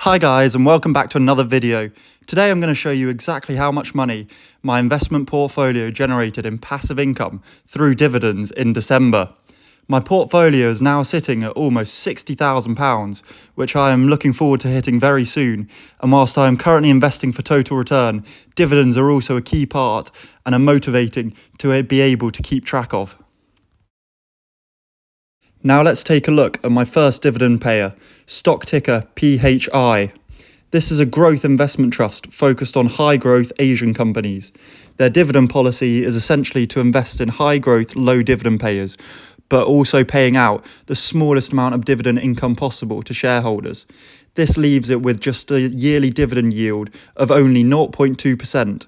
Hi guys, and welcome back to another video. Today I'm going to show you exactly how much money my investment portfolio generated in passive income through dividends in December. My portfolio is now sitting at almost £60,000, which I am looking forward to hitting very soon. And whilst I am currently investing for total return, dividends are also a key part and are motivating to be able to keep track of. Now let's take a look at my first dividend payer, stock ticker PHI. This is a growth investment trust focused on high growth Asian companies. Their dividend policy is essentially to invest in high growth, low dividend payers, but also paying out the smallest amount of dividend income possible to shareholders. This leaves it with just a yearly dividend yield of only 0.2%.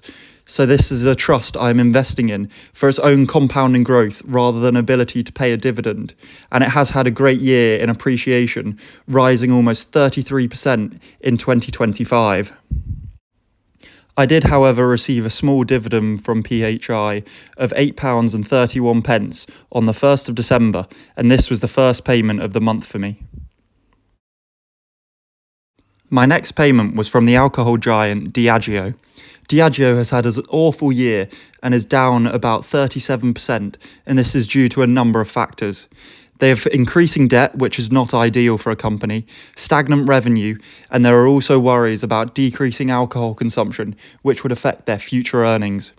So this is a trust I'm investing in for its own compounding growth rather than ability to pay a dividend. And it has had a great year in appreciation, rising almost 33% in 2025. I did, however, receive a small dividend from PHI of £8.31 on the 1st of December, and this was the first payment of the month for me. My next payment was from the alcohol giant Diageo. Diageo has had an awful year and is down about 37%, and this is due to a number of factors. They have increasing debt, which is not ideal for a company, stagnant revenue, and there are also worries about decreasing alcohol consumption, which would affect their future earnings.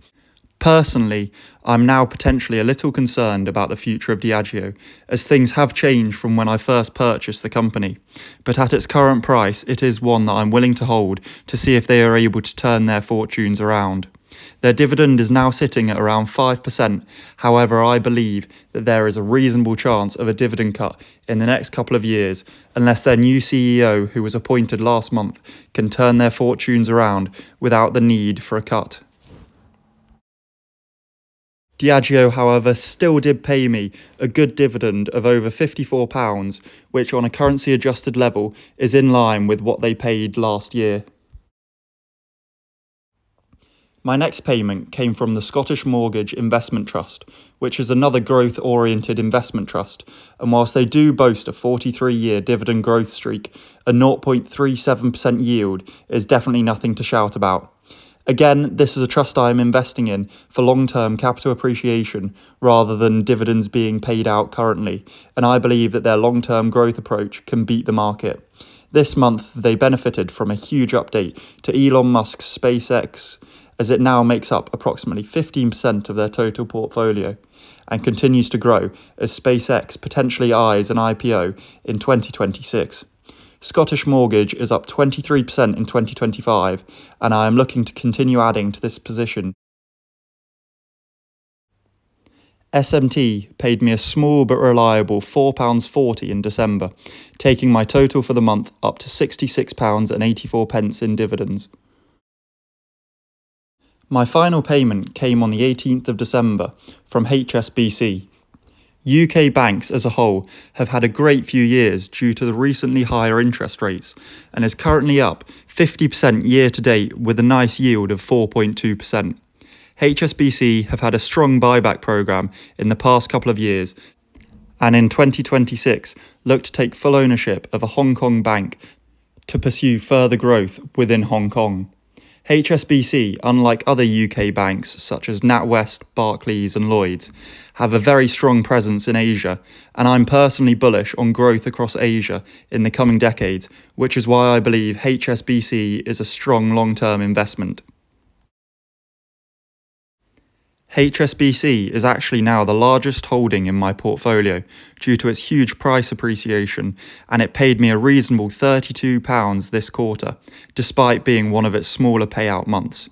Personally, I'm now potentially a little concerned about the future of Diageo, as things have changed from when I first purchased the company. But at its current price, it is one that I'm willing to hold to see if they are able to turn their fortunes around. Their dividend is now sitting at around 5%, however I believe that there is a reasonable chance of a dividend cut in the next couple of years, unless their new CEO, who was appointed last month, can turn their fortunes around without the need for a cut. Diageo, however, still did pay me a good dividend of over £54, which on a currency adjusted level is in line with what they paid last year. My next payment came from the Scottish Mortgage Investment Trust, which is another growth-oriented investment trust, and whilst they do boast a 43-year dividend growth streak, a 0.37% yield is definitely nothing to shout about. Again, this is a trust I am investing in for long-term capital appreciation rather than dividends being paid out currently, and I believe that their long-term growth approach can beat the market. This month, they benefited from a huge update to Elon Musk's SpaceX, as it now makes up approximately 15% of their total portfolio and continues to grow as SpaceX potentially eyes an IPO in 2026. Scottish Mortgage is up 23% in 2025, and I am looking to continue adding to this position. SMT paid me a small but reliable £4.40 in December, taking my total for the month up to £66.84 in dividends. My final payment came on the 18th of December from HSBC. UK banks as a whole have had a great few years due to the recently higher interest rates and is currently up 50% year to date with a nice yield of 4.2%. HSBC have had a strong buyback programme in the past couple of years and in 2026 look to take full ownership of a Hong Kong bank to pursue further growth within Hong Kong. HSBC, unlike other UK banks such as NatWest, Barclays and Lloyds, have a very strong presence in Asia, and I'm personally bullish on growth across Asia in the coming decades, which is why I believe HSBC is a strong long-term investment. HSBC is actually now the largest holding in my portfolio due to its huge price appreciation, and it paid me a reasonable £32 this quarter, despite being one of its smaller payout months.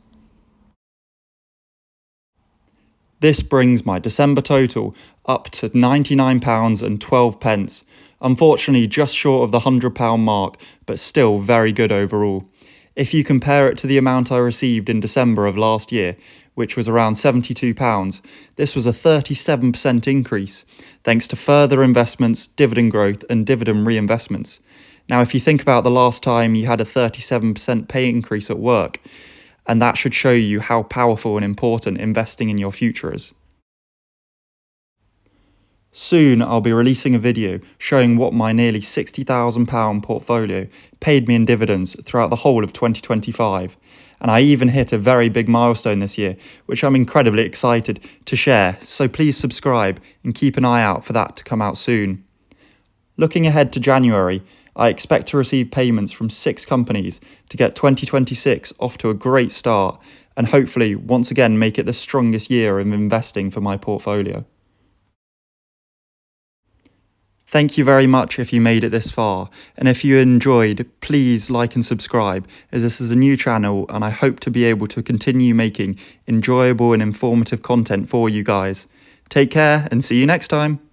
This brings my December total up to £99.12, unfortunately just short of the £100 mark, but still very good overall. If you compare it to the amount I received in December of last year, which was around £72, this was a 37% increase, thanks to further investments, dividend growth and dividend reinvestments. Now, if you think about the last time you had a 37% pay increase at work, and that should show you how powerful and important investing in your future is. Soon I'll be releasing a video showing what my nearly £60,000 portfolio paid me in dividends throughout the whole of 2025. And I even hit a very big milestone this year, which I'm incredibly excited to share, so please subscribe and keep an eye out for that to come out soon. Looking ahead to January, I expect to receive payments from 6 companies to get 2026 off to a great start and hopefully once again make it the strongest year of investing for my portfolio. Thank you very much if you made it this far, and if you enjoyed, please like and subscribe, as this is a new channel and I hope to be able to continue making enjoyable and informative content for you guys. Take care and see you next time.